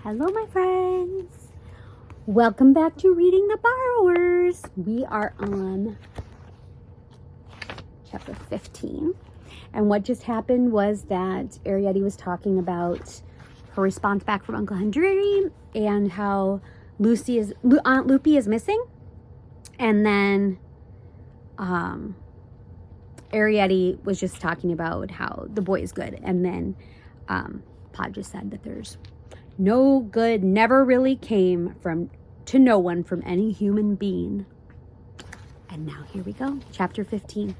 Hello, my friends. Welcome back to Reading the Borrowers. We are on chapter 15. And what just happened was that Ariadne was talking about her response back from Uncle Henry and how Aunt Lupe is missing. And then Ariadne was just talking about how the boy is good. And then Pod just said that there's no good never really came to no one from any human being. And now here we go, chapter 15.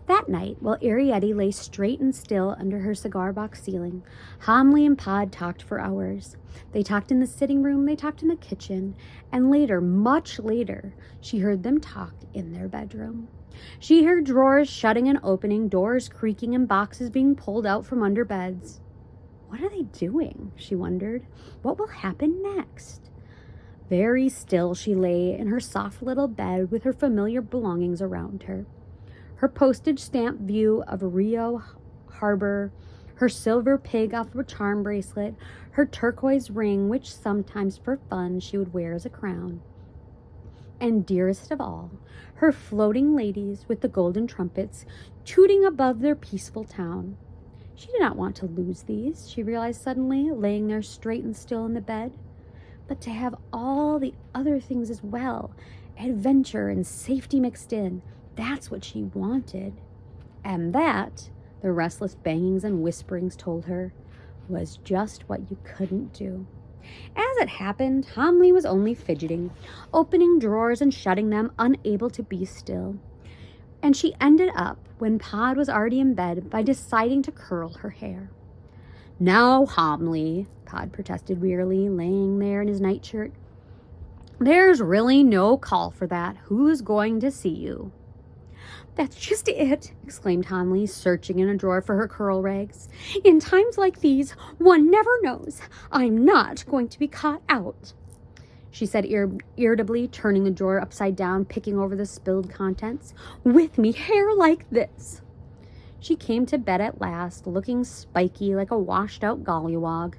That night, while Ariadne lay straight and still under her cigar box ceiling, Homley and Pod talked for hours. They talked in the sitting room, they talked in the kitchen, and later, much later, she heard them talk in their bedroom. She heard drawers shutting and opening, doors creaking, and boxes being pulled out from under beds. What are they doing? She wondered. What will happen next? Very still she lay in her soft little bed with her familiar belongings around her. Her postage stamp view of Rio Harbor, her silver pig off of a charm bracelet, her turquoise ring, which sometimes for fun she would wear as a crown. And dearest of all, her floating ladies with the golden trumpets tooting above their peaceful town. She did not want to lose these, she realized suddenly, laying there straight and still in the bed. But to have all the other things as well, adventure and safety mixed in, that's what she wanted. And that, the restless bangings and whisperings told her, was just what you couldn't do. As it happened, Homley was only fidgeting, opening drawers and shutting them, unable to be still. And she ended up, when Pod was already in bed, by deciding to curl her hair. Now, Homley, Pod protested wearily, laying there in his nightshirt. There's really no call for that. Who's going to see you? That's just it, exclaimed Homley, searching in a drawer for her curl rags. In times like these, one never knows. I'm not going to be caught out, she said irritably, turning the drawer upside down, picking over the spilled contents. With me hair like this. She came to bed at last, looking spiky like a washed-out gollywog,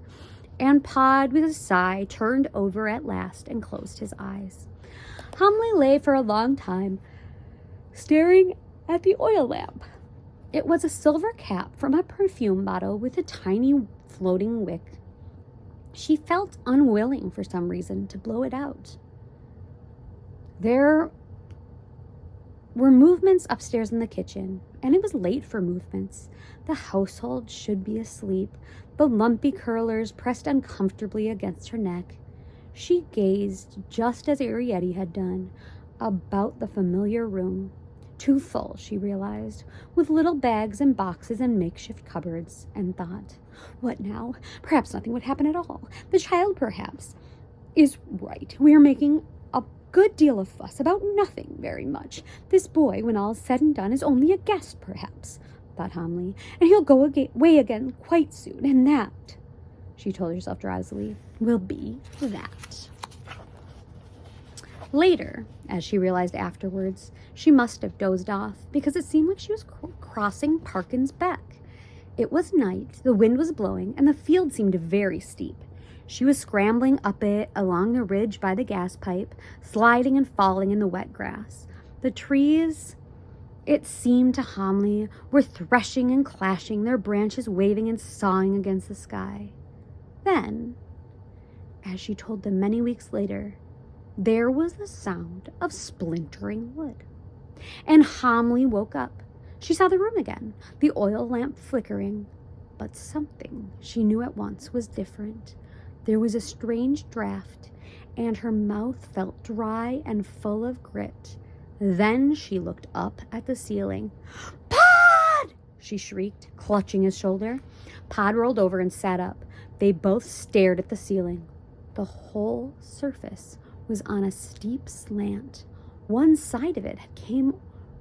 and Pod, with a sigh, turned over at last and closed his eyes. Homley lay for a long time, staring at the oil lamp. It was a silver cap from a perfume bottle with a tiny floating wick. She felt unwilling for some reason to blow it out. There were movements upstairs in the kitchen, and it was late for movements. The household should be asleep, the lumpy curlers pressed uncomfortably against her neck. She gazed, just as Ariadne had done, about the familiar room. Too full, she realized, with little bags and boxes and makeshift cupboards, and thought, what now? Perhaps nothing would happen at all. The child, perhaps, is right. We are making a good deal of fuss about nothing very much. This boy, when all is said and done, is only a guest, perhaps, thought Homley, and he'll go away again quite soon, and that, she told herself drowsily, will be that. Later, as she realized afterwards, she must have dozed off, because it seemed like she was crossing Parkin's Beck. It was night, the wind was blowing, and the field seemed very steep. She was scrambling up it along the ridge by the gas pipe, sliding and falling in the wet grass. The trees, it seemed to Homley, were threshing and clashing, their branches waving and sawing against the sky. Then, as she told them many weeks later, there was the sound of splintering wood. And Homley woke up. She saw the room again, the oil lamp flickering. But something, she knew at once, was different. There was a strange draft, and her mouth felt dry and full of grit. Then she looked up at the ceiling. Pod! She shrieked, clutching his shoulder. Pod rolled over and sat up. They both stared at the ceiling. The whole surface was on a steep slant. One side of it came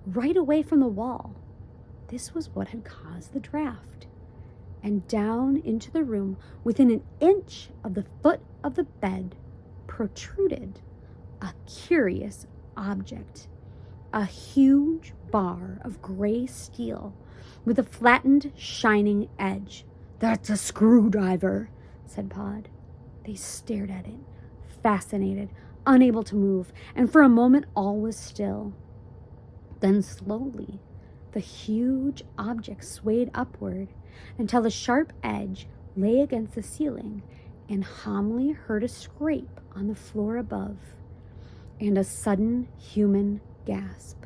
right away from the wall. This was what had caused the draft. And down into the room, within an inch of the foot of the bed, protruded a curious object. A huge bar of gray steel with a flattened, shining edge. That's a screwdriver, said Pod. They stared at it, fascinated, unable to move, and for a moment all was still. Then slowly, the huge object swayed upward until the sharp edge lay against the ceiling, and Homily heard a scrape on the floor above, and a sudden human gasp.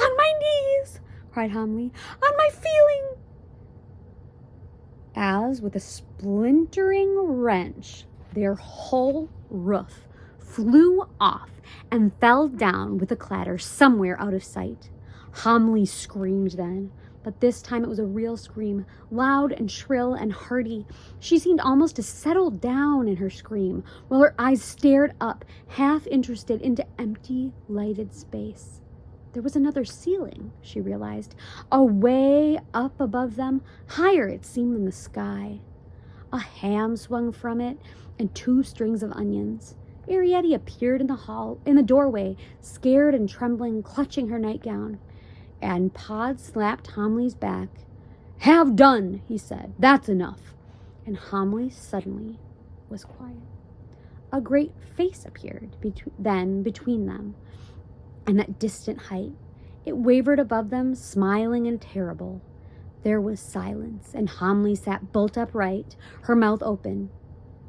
"On my knees!" cried Homily. "On my feeling!" As with a splintering wrench, their whole roof flew off and fell down with a clatter somewhere out of sight. Homily screamed then, but this time it was a real scream, loud and shrill and hearty. She seemed almost to settle down in her scream, while her eyes stared up, half interested, into empty, lighted space. There was another ceiling, she realized, away up above them, higher it seemed than the sky. A ham swung from it, and 2 strings of onions. Arrietty appeared in the doorway, scared and trembling, clutching her nightgown. And Pod slapped Homily's back. "Have done," he said. "That's enough." And Homily suddenly was quiet. A great face appeared between them, and that distant height. It wavered above them, smiling and terrible. There was silence, and Homily sat bolt upright, her mouth open.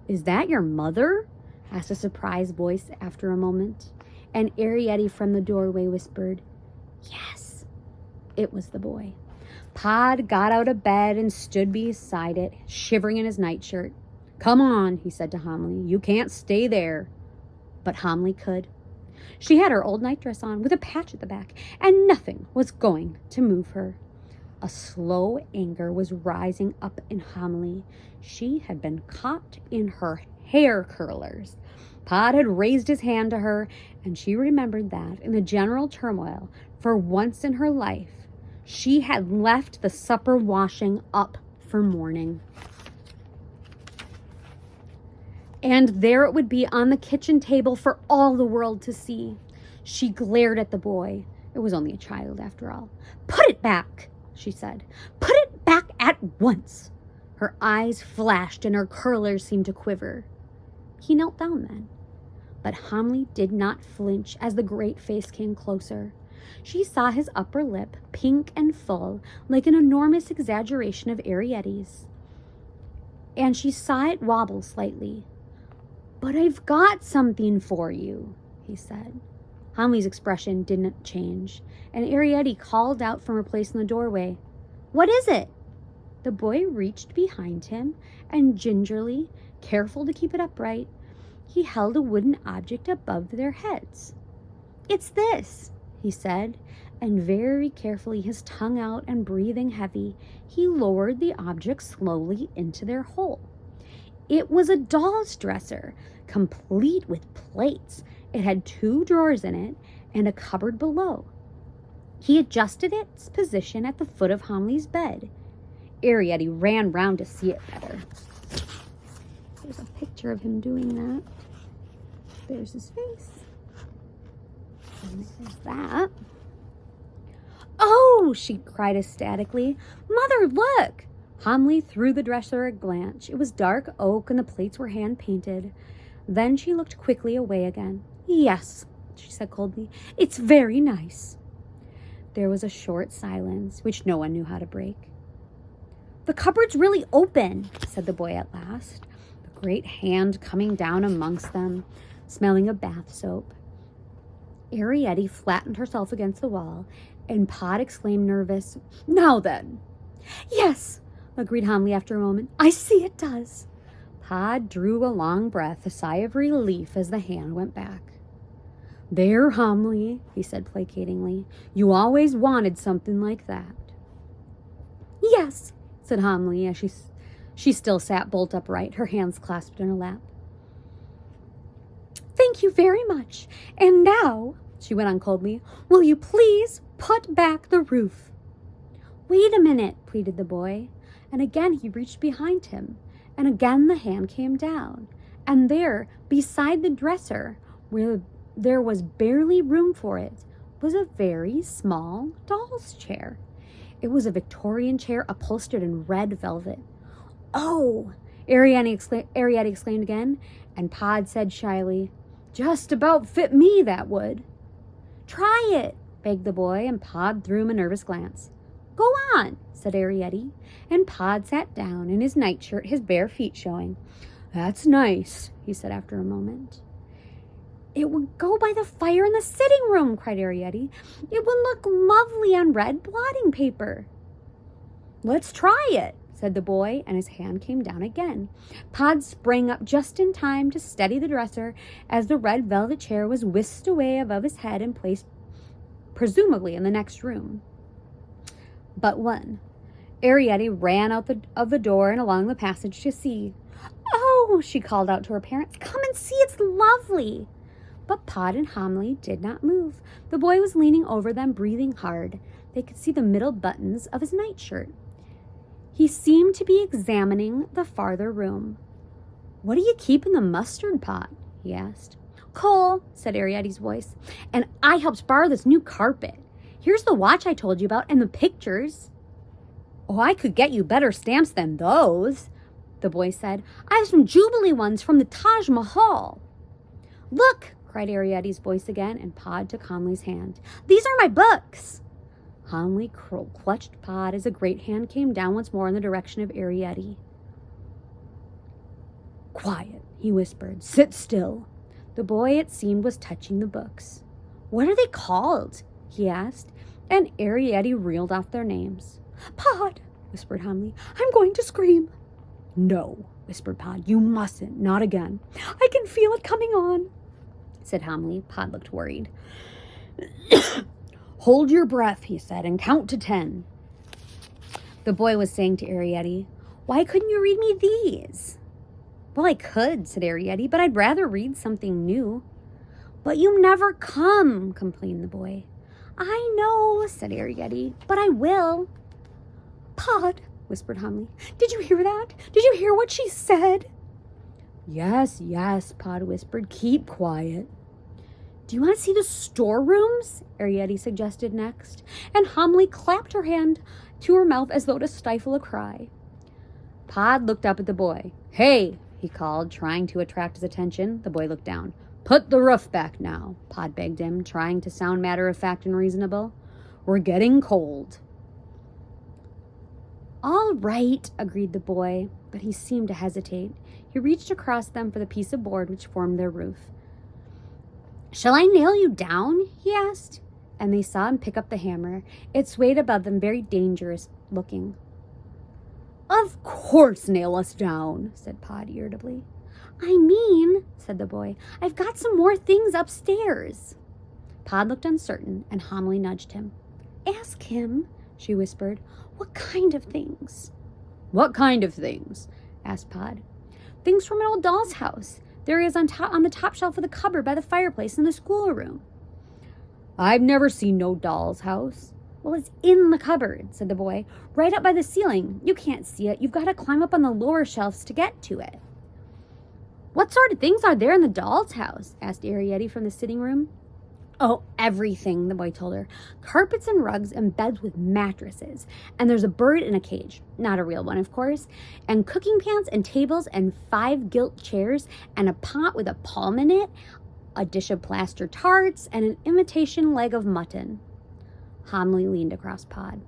"Is that your mother?" asked a surprised voice after a moment, and Arrietty from the doorway whispered, "Yes." It was the boy. Pod got out of bed and stood beside it, shivering in his nightshirt. "Come on," he said to Homily. "You can't stay there." But Homily could. She had her old nightdress on, with a patch at the back, and nothing was going to move her. A slow anger was rising up in Homily. She had been caught in her hair curlers. Pod had raised his hand to her, and she remembered that, in the general turmoil, for once in her life, she had left the supper washing up for morning. And there it would be on the kitchen table for all the world to see. She glared at the boy. It was only a child, after all. "Put it back," she said. "Put it back at once." Her eyes flashed and her curlers seemed to quiver. He knelt down then. But Homily did not flinch as the great face came closer. She saw his upper lip, pink and full, like an enormous exaggeration of Arrietty's. And she saw it wobble slightly. "But I've got something for you," he said. Homily's expression didn't change, and Arrietty called out from her place in the doorway, "What is it?" The boy reached behind him, and gingerly, careful to keep it upright, he held a wooden object above their heads. "It's this," he said, and very carefully, his tongue out and breathing heavy, he lowered the object slowly into their hole. It was a doll's dresser, complete with plates. It had 2 drawers in it and a cupboard below. He adjusted its position at the foot of Homily's bed. Arrietty ran round to see it better. There's a picture of him doing that. There's his face. And there's that. "Oh!" she cried ecstatically. "Mother, look!" Homily threw the dresser a glance. It was dark oak and the plates were hand-painted. Then she looked quickly away again. "Yes," she said coldly, "it's very nice." There was a short silence, which no one knew how to break. "The cupboard's really open," said the boy at last, the great hand coming down amongst them, smelling of bath soap. Arrietty flattened herself against the wall, and Pod exclaimed nervous, "Now then." "Yes," agreed Homily after a moment. "I see it does." Pod drew a long breath, a sigh of relief as the hand went back. "There, Homily," he said placatingly. "You always wanted something like that." "Yes," said Homily as she still sat bolt upright, her hands clasped in her lap. "Thank you very much. And now," she went on coldly, "will you please put back the roof?" "Wait a minute," pleaded the boy, and again he reached behind him, and again the hand came down, and there, beside the dresser, where there was barely room for it, was a very small doll's chair. It was a Victorian chair upholstered in red velvet. Oh, Arrietty exclaimed again, and Pod said shyly, "Just about fit me, that would." "Try it," begged the boy, and Pod threw him a nervous glance. "Go on," said Arrietty, and Pod sat down in his nightshirt, his bare feet showing. "That's nice," he said after a moment. "It would go by the fire in the sitting room," cried Arrietty. "It would look lovely on red blotting paper." "Let's try it," said the boy, and his hand came down again. Pod sprang up just in time to steady the dresser as the red velvet chair was whisked away above his head and placed presumably in the next room. But one. Arrietty ran out of the door and along the passage to see. "Oh," she called out to her parents, "come and see, it's lovely." But Pod and Homily did not move. The boy was leaning over them, breathing hard. They could see the middle buttons of his nightshirt. He seemed to be examining the farther room. "What do you keep in the mustard pot?" he asked. "Coal," said Arrietty's voice, "and I helped borrow this new carpet. Here's the watch I told you about and the pictures." "Oh, I could get you better stamps than those," the boy said. "I have some Jubilee ones from the Taj Mahal." "Look," cried Arrietty's voice again, and Pod took Homilly's hand. "These are my books." Homily clutched Pod as a great hand came down once more in the direction of Arrietty. "Quiet," he whispered. "Sit still." The boy, it seemed, was touching the books. "What are they called?" he asked, and Arrietty reeled off their names. "Pod," whispered Homily, "I'm going to scream." "No," whispered Pod, "you mustn't. Not again." "I can feel it coming on," said Homily. Pod looked worried. "Hold your breath," he said, "and count to 10. The boy was saying to Arrietty, "Why couldn't you read me these?" "Well, I could," said Arrietty, "but I'd rather read something new." "But you never come," complained the boy. "I know," said Arrietty, "but I will." "Pod," whispered Homily, "did you hear that? Did you hear what she said?" "Yes, yes," Pod whispered. "Keep quiet." "Do you want to see the storerooms?" Arrietty suggested next, and Homily clapped her hand to her mouth as though to stifle a cry. Pod looked up at the boy. "Hey," he called, trying to attract his attention. The boy looked down. "Put the roof back now," Pod begged him, trying to sound matter-of-fact and reasonable. "We're getting cold." "All right," agreed the boy, but he seemed to hesitate. He reached across them for the piece of board which formed their roof. "Shall I nail you down?" he asked, and they saw him pick up the hammer. It swayed above them, very dangerous looking. "Of course nail us down," said Pod irritably. "I mean," said the boy, "I've got some more things upstairs." Pod looked uncertain, and Homily nudged him. "Ask him," she whispered. "What kind of things?" "What kind of things?" asked Pod. "Things from an old doll's house. There is on the top shelf of the cupboard by the fireplace in the schoolroom." "I've never seen no doll's house." "Well, it's in the cupboard," said the boy. "Right up by the ceiling. You can't see it. You've got to climb up on the lower shelves to get to it." "What sort of things are there in the doll's house?" asked Arrietty from the sitting room. "Oh, everything," the boy told her. "Carpets and rugs and beds with mattresses. And there's a bird in a cage. Not a real one, of course. And cooking pans and tables and 5 gilt chairs and a pot with a palm in it, a dish of plaster tarts, and an imitation leg of mutton." Homily leaned across Pod.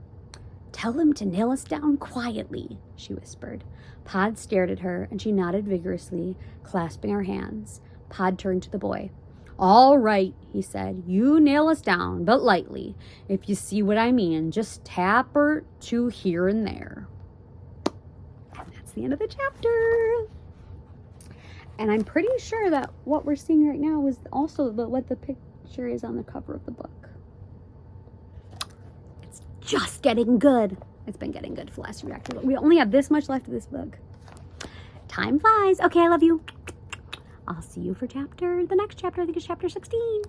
"Tell him to nail us down quietly," she whispered. Pod stared at her, and she nodded vigorously, clasping her hands. Pod turned to the boy. "All right," he said. "You nail us down, but lightly. If you see what I mean, just tap or two here and there." And that's the end of the chapter. And I'm pretty sure that what we're seeing right now is also what the picture is on the cover of the book. It's just getting good. It's been getting good for the last few chapters. We only have this much left of this book. Time flies. Okay, I love you. I'll see you for the next chapter. I think it's chapter 16.